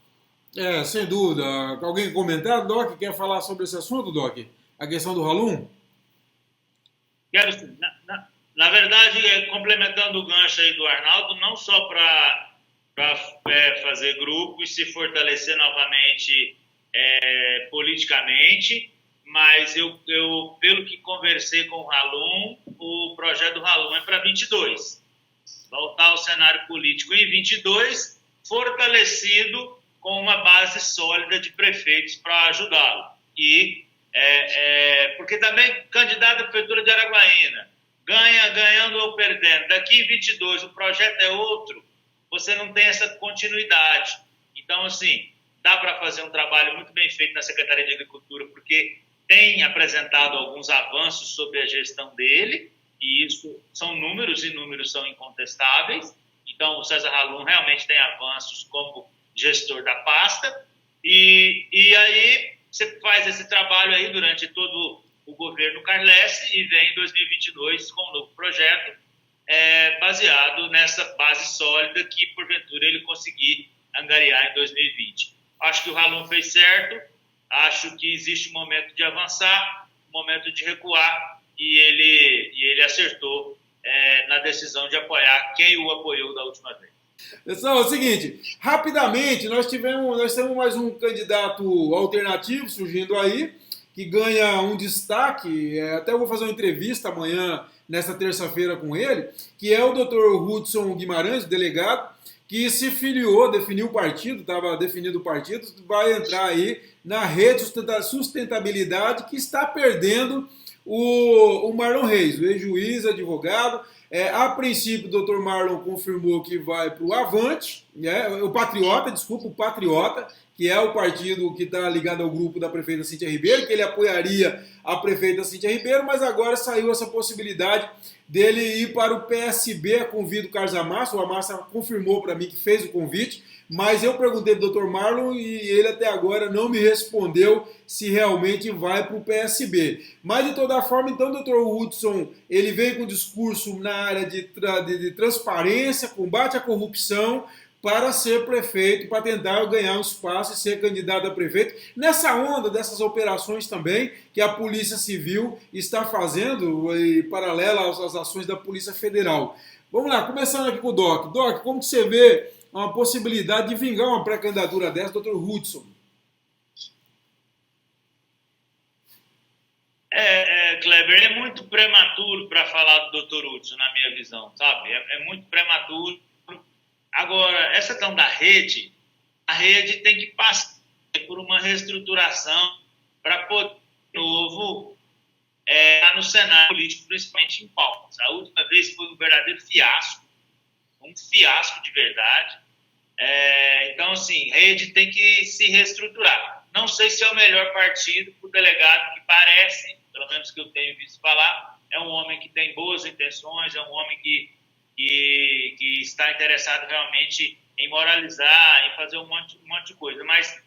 Sem dúvida. Alguém comentar, Doc? Quer falar sobre esse assunto, Doc? A questão do Halum? Quero sim. Na verdade, complementando o gancho aí do Arnaldo, não só para fazer grupo e se fortalecer novamente politicamente, mas eu, pelo que conversei com o Halum, o projeto do Halum é para 22. Voltar ao cenário político em 22, fortalecido com uma base sólida de prefeitos para ajudá-lo. E porque também candidato à prefeitura de Araguaína, ganhando ou perdendo, daqui em 22 o projeto é outro, você não tem essa continuidade. Então, assim, dá para fazer um trabalho muito bem feito na Secretaria de Agricultura, porque tem apresentado alguns avanços sobre a gestão dele, e isso são números, e números são incontestáveis. Então, o César Halum realmente tem avanços como gestor da pasta, e aí você faz esse trabalho aí durante todo o governo Carlesse e vem em 2022 com um novo projeto baseado nessa base sólida que, porventura, ele conseguir angariar em 2020. Acho que o Halum fez certo, acho que existe um momento de avançar, um momento de recuar, e ele acertou na decisão de apoiar quem o apoiou da última vez. Pessoal, é o seguinte, rapidamente, nós temos mais um candidato alternativo surgindo aí, que ganha um destaque, até eu vou fazer uma entrevista amanhã, nesta terça-feira, com ele, que é o Dr. Hudson Guimarães, delegado, que se filiou, definiu o partido, estava definido o partido, vai entrar aí na rede sustentabilidade, que está perdendo o Marlon Reis, o ex-juiz, advogado. A princípio, o Dr. Marlon confirmou que vai para o Avante, o Patriota, que é o partido que está ligado ao grupo da prefeita Cíntia Ribeiro, que ele apoiaria a prefeita Cíntia Ribeiro, mas agora saiu essa possibilidade dele ir para o PSB, a convite do Carlos Amassa. O Amassa confirmou para mim que fez o convite, mas eu perguntei para o Dr. Marlon e ele até agora não me respondeu se realmente vai para o PSB. Mas, de toda forma, então, o Dr. Hudson, ele vem com um discurso na área de transparência, combate à corrupção, para ser prefeito, para tentar ganhar um espaço e ser candidato a prefeito, nessa onda dessas operações também que a Polícia Civil está fazendo, paralela às ações da Polícia Federal. Vamos lá, começando aqui com o Doc. Doc, como que você vê uma possibilidade de vingar uma pré-candidatura dessa, Dr. Hudson? Kleber, é muito prematuro para falar do Dr. Hudson, na minha visão, sabe? É muito prematuro. Agora, essa questão da rede, a rede tem que passar por uma reestruturação para poder, de novo, estar no cenário político, principalmente em pautas. A última vez foi um verdadeiro fiasco, um fiasco de verdade. Então, assim, a rede tem que se reestruturar. Não sei se é o melhor partido para o delegado, que parece, pelo menos que eu tenho visto falar, é um homem que tem boas intenções, é um homem que está interessado realmente em moralizar, em fazer um monte de coisa, mas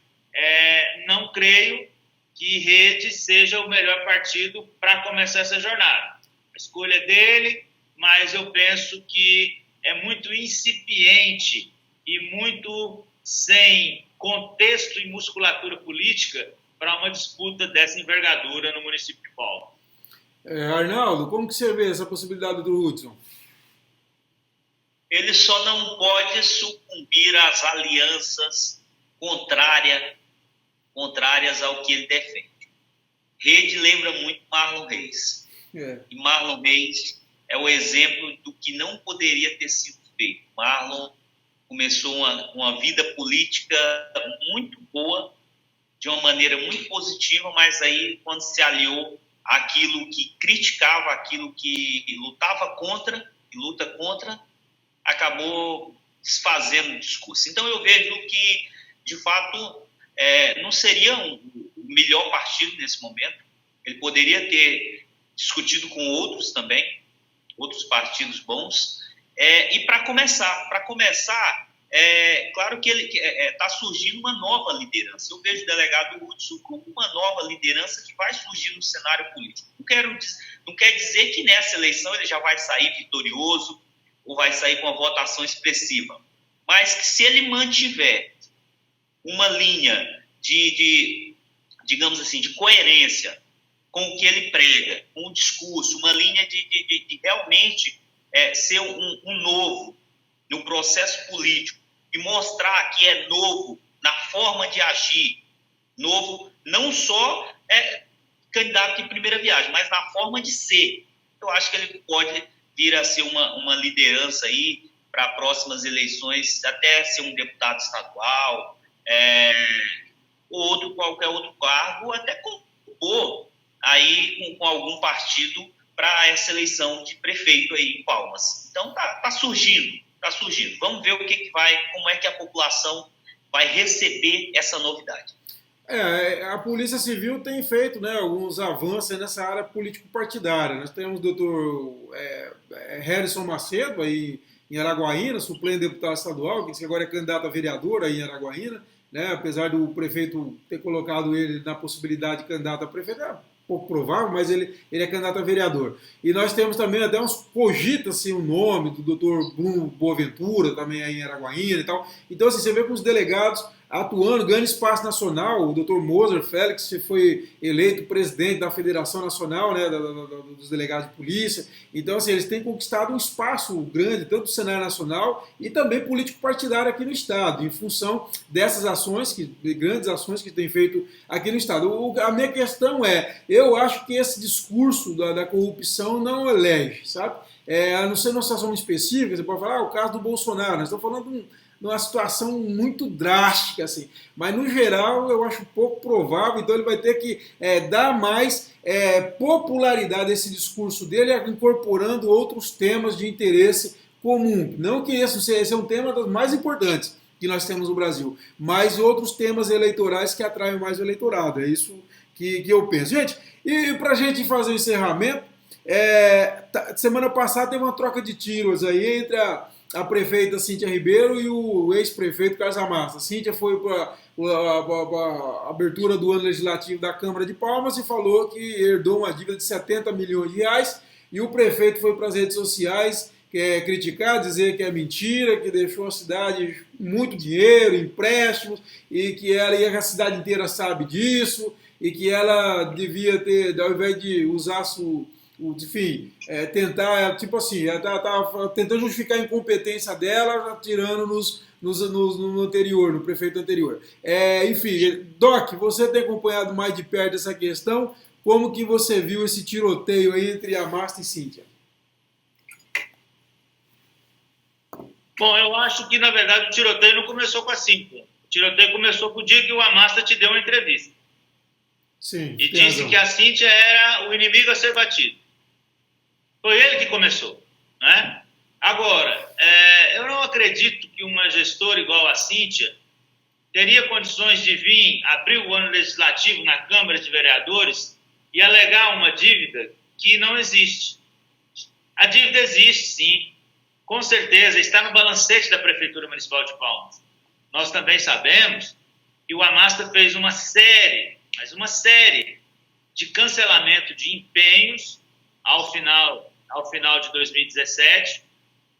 não creio que Rede seja o melhor partido para começar essa jornada. A escolha é dele, mas eu penso que é muito incipiente e muito sem contexto e musculatura política para uma disputa dessa envergadura no município de Palmas. Arnaldo, como que você vê essa possibilidade do Hudson? Ele só não pode sucumbir às alianças contrárias ao que ele defende. Rede lembra muito Marlon Reis. E Marlon Reis é o exemplo do que não poderia ter sido feito. Marlon começou uma vida política muito boa, de uma maneira muito positiva, mas aí quando se aliou àquilo que criticava, aquilo que lutava contra, e luta contra, acabou desfazendo o discurso. Então eu vejo que, de fato, não seria o melhor partido nesse momento. Ele poderia ter discutido com outros também, outros partidos bons. E para começar, claro que ele está surgindo uma nova liderança. Eu vejo o delegado Hudson como uma nova liderança que vai surgir no cenário político. Não quer dizer que nessa eleição ele já vai sair vitorioso ou vai sair com uma votação expressiva, mas que se ele mantiver uma linha digamos assim, de coerência com o que ele prega, com o discurso, uma linha de realmente ser um novo no processo político e mostrar que é novo na forma de agir, novo não só candidato de primeira viagem, mas na forma de ser. Eu acho que ele pode vir a ser uma liderança aí para próximas eleições, até ser um deputado estadual, ou qualquer outro cargo, até compor aí com algum partido para essa eleição de prefeito aí em Palmas. Então tá surgindo. Vamos ver como é que a população vai receber essa novidade. A Polícia Civil tem feito, né, alguns avanços nessa área político-partidária. Nós temos o doutor Harrison Macedo aí em Araguaína, suplente deputado estadual, que agora é candidato a vereador aí em Araguaína, né, apesar do prefeito ter colocado ele na possibilidade de candidato a prefeito, pouco provável, mas ele é candidato a vereador. E nós temos também até cogita-se o nome do doutor Bruno Boaventura, também aí em Araguaína e tal. Então, assim, você vê com os delegados atuando, ganhando espaço nacional. O doutor Moser Félix foi eleito presidente da Federação Nacional, né, dos Delegados de Polícia. Então, assim, eles têm conquistado um espaço grande, tanto no cenário nacional e também político-partidário aqui no Estado, em função dessas ações, grandes ações que tem feito aqui no Estado. A minha questão eu acho que esse discurso da corrupção não elege, sabe? A não ser numa situação específica, você pode falar, o caso do Bolsonaro, nós estamos falando de uma situação muito drástica, assim. Mas, no geral, eu acho pouco provável, então ele vai ter que dar mais popularidade a esse discurso dele, incorporando outros temas de interesse comum. Não que esse é um tema dos mais importantes que nós temos no Brasil, mas outros temas eleitorais que atraem mais o eleitorado. É isso que eu penso. Gente, e para a gente fazer o encerramento, semana passada teve uma troca de tiros aí entre a prefeita Cíntia Ribeiro e o ex-prefeito Carlos Amassa. A Cíntia foi para a abertura do ano legislativo da Câmara de Palmas e falou que herdou uma dívida de 70 milhões de reais, e o prefeito foi para as redes sociais criticar, dizer que é mentira, que deixou a cidade muito dinheiro, empréstimos, e que a cidade inteira sabe disso, e que ela devia ter, ao invés de usar enfim, tentar, tipo assim, tá tentando justificar a incompetência dela, tirando no anterior, no prefeito anterior. Enfim, Doc, você tem acompanhado mais de perto essa questão, como que você viu esse tiroteio aí entre Amasta e Cíntia? Bom, eu acho que, na verdade, o tiroteio não começou com a Cíntia. O tiroteio começou com o dia que o Amasta te deu uma entrevista. Sim, e disse razão. Que a Cíntia era o inimigo a ser batido. Foi ele que começou, né? Agora, eu não acredito que uma gestora igual a Cíntia teria condições de vir abrir o ano legislativo na Câmara de Vereadores e alegar uma dívida que não existe. A dívida existe, sim. com certeza está no balancete da Prefeitura Municipal de Palmas. Nós também sabemos que o Amasta fez uma série de cancelamento de empenhos ao final de 2017,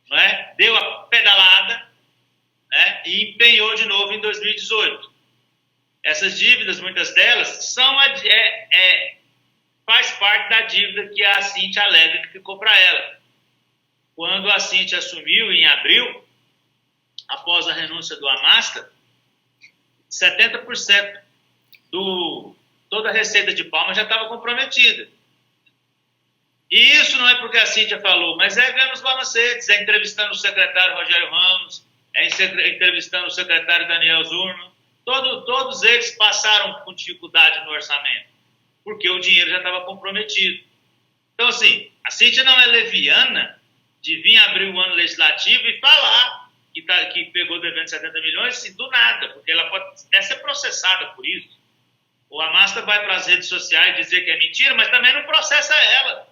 não é? Deu a pedalada, né? E empenhou de novo em 2018. Essas dívidas, muitas delas, faz parte da dívida que a Cíntia alega que ficou para ela. Quando a Cíntia assumiu em abril, após a renúncia do Amasta, 70% toda a receita de Palmas já estava comprometida. E isso não é porque a Cíntia falou, mas é vendo os balancetes, é entrevistando o secretário Rogério Ramos, é entrevistando o secretário Daniel Zurno. Todos eles passaram com dificuldade no orçamento, porque o dinheiro já estava comprometido. Então, assim, a Cíntia não é leviana de vir abrir o ano legislativo e falar que pegou devendo 70 milhões, assim, do nada, porque ela pode até ser processada por isso. O Amasta vai para as redes sociais dizer que é mentira, mas também não processa ela.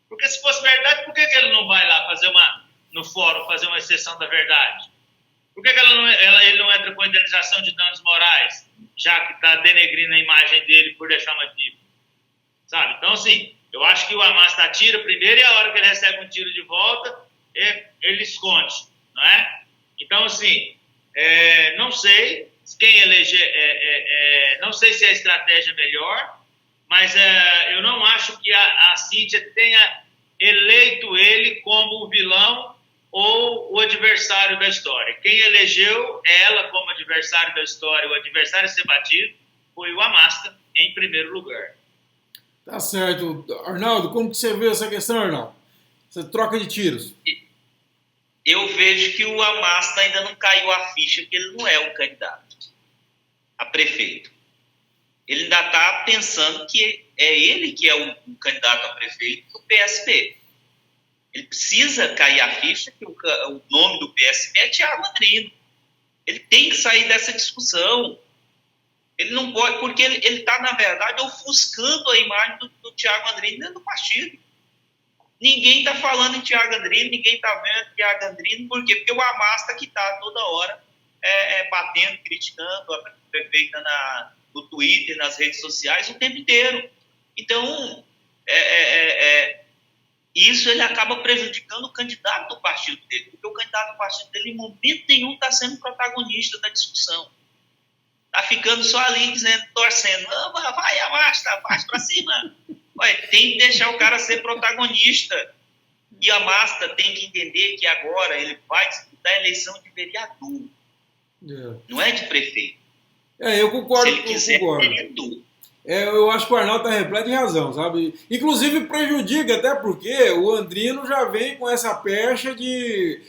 Porque se fosse verdade, por que ele não vai lá no fórum fazer uma exceção da verdade? Por que ele não entra com indenização de danos morais, já que está denegrindo a imagem dele por deixar uma dívida? Sabe? Então, assim, eu acho que o Amasta atira primeiro e a hora que ele recebe um tiro de volta, ele esconde, não é? Então, assim, não sei quem eleger, não sei se a estratégia é melhor, mas eu não acho que a Cíntia tenha eleito ele como o vilão ou o adversário da história. Quem elegeu ela como adversário da história, o adversário a ser batido, foi o Amasta, em primeiro lugar. Tá certo. Arnaldo, como que você vê essa questão, Arnaldo? Essa troca de tiros. Eu vejo que o Amasta ainda não caiu a ficha que ele não é o candidato a prefeito. Ele ainda está pensando que é ele que é o candidato a prefeito do PSB. Ele precisa cair a ficha que o nome do PSB é Thiago Andrino. Ele tem que sair dessa discussão. Ele não pode, porque ele está, na verdade, ofuscando a imagem do Thiago Andrino dentro do partido. Ninguém está falando em Thiago Andrino, ninguém está vendo Thiago Andrino, por quê? Porque o Amasta que está toda hora batendo, criticando a prefeita no Twitter, nas redes sociais, o tempo inteiro. Então, isso ele acaba prejudicando o candidato do partido dele, porque o candidato do partido dele, em momento nenhum, está sendo protagonista da discussão. Está ficando só ali, dizendo, torcendo, vai, Amasta, vai para cima. Ué, tem que deixar o cara ser protagonista. E a Amasta tem que entender que agora ele vai disputar a eleição de vereador, não é de prefeito. Eu concordo. Se ele quiser, vereador. Eu acho que o Arnaldo está repleto de razão, sabe? Inclusive prejudica, até porque o Andrino já vem com essa pecha de,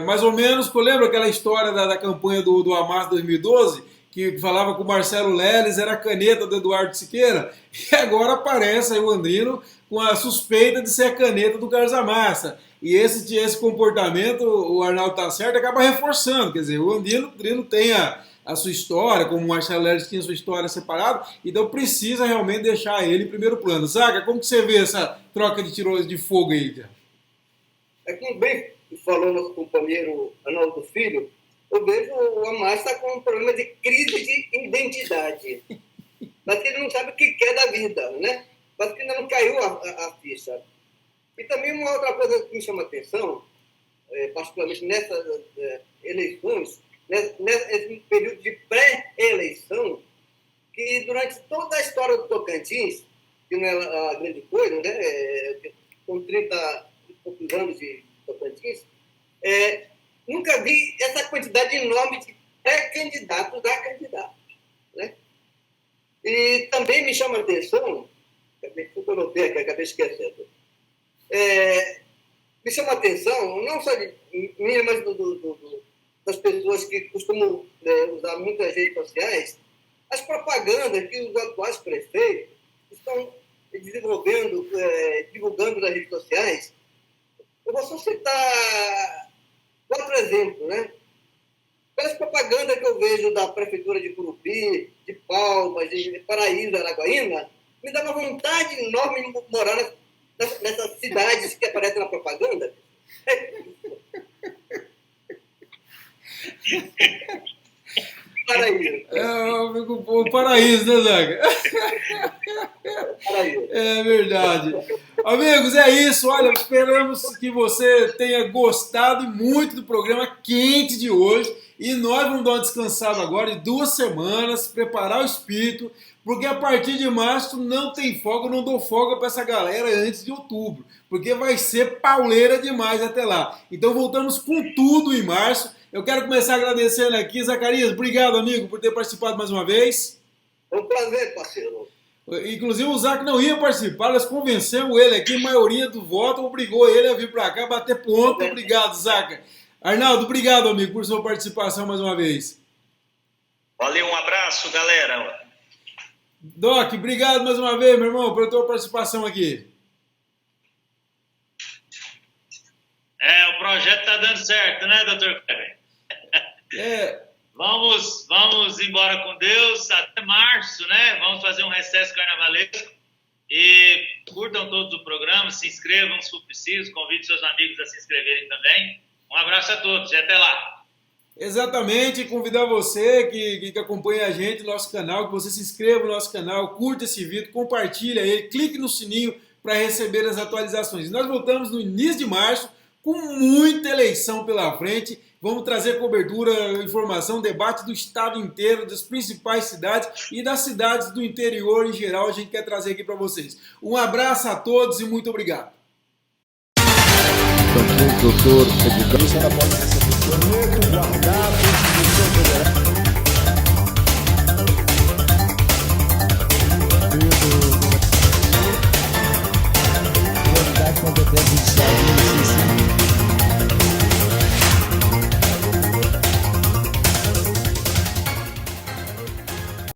mais ou menos, lembra aquela história da campanha do Amasta 2012, que falava que o Marcelo Leles era a caneta do Eduardo Siqueira, e agora aparece aí o Andrino com a suspeita de ser a caneta do Carlos Amasta. E esse comportamento, o Arnaldo tá certo, acaba reforçando, quer dizer, o Andrino tem a sua história, como o Marcelo Leles tinha a sua história separada, então precisa realmente deixar ele em primeiro plano. Zaga, como que você vê essa troca de tiros de fogo aí? Como bem falou nosso companheiro Arnaldo Filho, eu vejo o Amasta com um problema de crise de identidade. Mas que ele não sabe o que quer da vida, né? Mas que ainda não caiu a ficha. E também uma outra coisa que me chama a atenção, particularmente nessas eleições, nesse período de pré-eleição, que durante toda a história do Tocantins, que não é a grande coisa, né? Com 30 e poucos anos de Tocantins, nunca vi essa quantidade enorme de pré-candidatos a candidatos, né? E também me chama a atenção, eu notei aqui, acabei esquecendo, me chama a atenção, não só de mim, mas das pessoas que costumam usar muitas redes sociais, as propagandas que os atuais prefeitos estão desenvolvendo, divulgando nas redes sociais. Eu vou só citar 4 exemplos, né? Pelas propagandas que eu vejo da Prefeitura de Curupi, de Palmas, de Paraíso, Araguaína, me dá uma vontade enorme de morar nessas cidades que aparecem na propaganda. Paraíso. O paraíso, né, Zaca? Paraíso. É verdade. Amigos, é isso. Olha, esperamos que você tenha gostado muito do programa quente de hoje. E nós vamos dar uma descansada agora de 2 semanas, preparar o espírito, porque a partir de março não tem folga, eu não dou folga para essa galera antes de outubro, porque vai ser pauleira demais até lá. Então voltamos com tudo em março. Eu quero começar agradecendo aqui, Zacarias, obrigado, amigo, por ter participado mais uma vez. É um prazer, parceiro. Inclusive o Zac não ia participar, nós convencemos ele aqui, a maioria do voto obrigou ele a vir para cá bater ponto. Obrigado, Zaca. Arnaldo, obrigado, amigo, por sua participação mais uma vez. Valeu, um abraço, galera. Doc, obrigado mais uma vez, meu irmão, pela tua participação aqui. O projeto tá dando certo, né, doutor Kevin? Vamos embora com Deus até março, né? Vamos fazer um recesso carnavalesco. E curtam todos o programa, se inscrevam se for preciso, convide seus amigos a se inscreverem também. Um abraço a todos e até lá. Exatamente, convidar você que acompanha a gente no nosso canal, que você se inscreva no nosso canal, curta esse vídeo, compartilha ele, clique no sininho para receber as atualizações. Nós voltamos no início de março com muita eleição pela frente. Vamos trazer cobertura, informação, debate do estado inteiro, das principais cidades e das cidades do interior em geral. A gente quer trazer aqui para vocês. Um abraço a todos e muito obrigado. Doutor, isso ela pode ser guardado competente de